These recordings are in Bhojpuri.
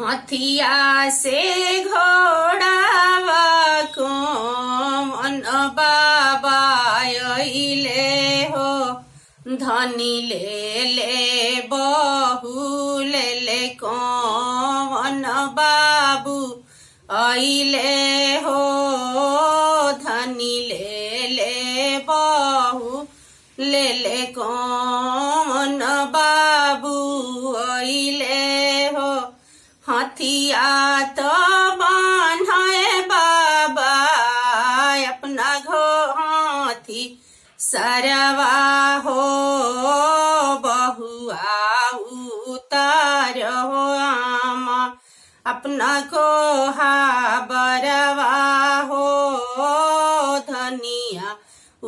हथिया से घोड़ावा को मन बाबा अइले हो धनी ले बहू ले कौन बाबू अइले हो धनी ले बहू ले कौन बाबू अइले हो हथिया तो बान्हे बाबा अपना हाथी सरवा हो बहुआ उतार हो आमा अपना को बरवा हो धनिया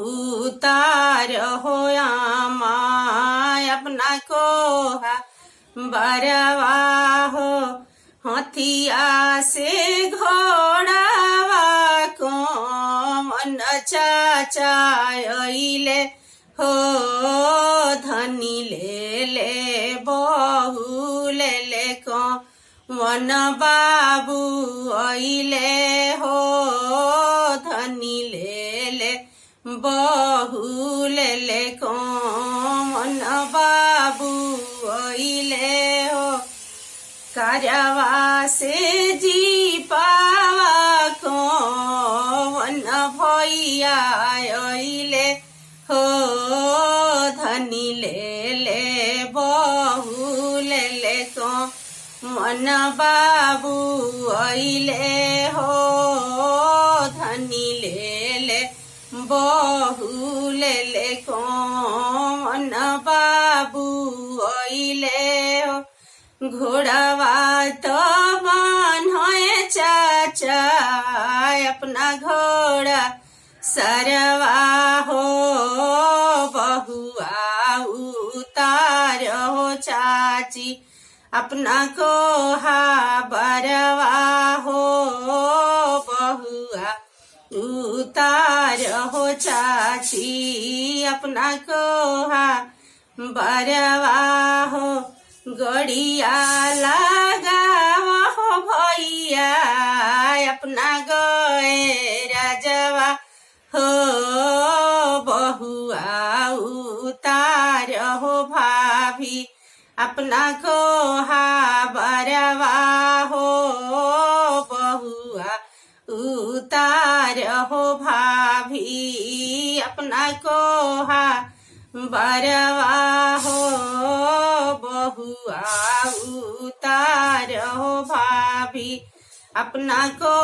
उतार हो आमा अपना को बरवा हो हथिया से घोड़ावा को मन चाचा अइले हो धनी ले बहू ले को मन बाबू अइले हो धनी ले बहू ले को मन बाबू अइले हो कारवा से जी पावा को वन भैया अइले हो धनी ले बहू ले को मन बाबू अइले हो धनी ले बहू ले को मन बाबू अइले हो घोड़ावा तो बान्हे चाचा अपना घोड़ा सरवा हो बहुआ उतार हो चाची अपना को बरवा हो बहुआ उतार हो चाची अपना को बरवा हो गड़िया लगाव हो भैया अपना गए राजवा हो बहुआ उतार हो भाभी अपना को बरवा हो बहुआ उतार हो भाभी अपना को बरवा हो बहुआ उतार हो भाभी अपना को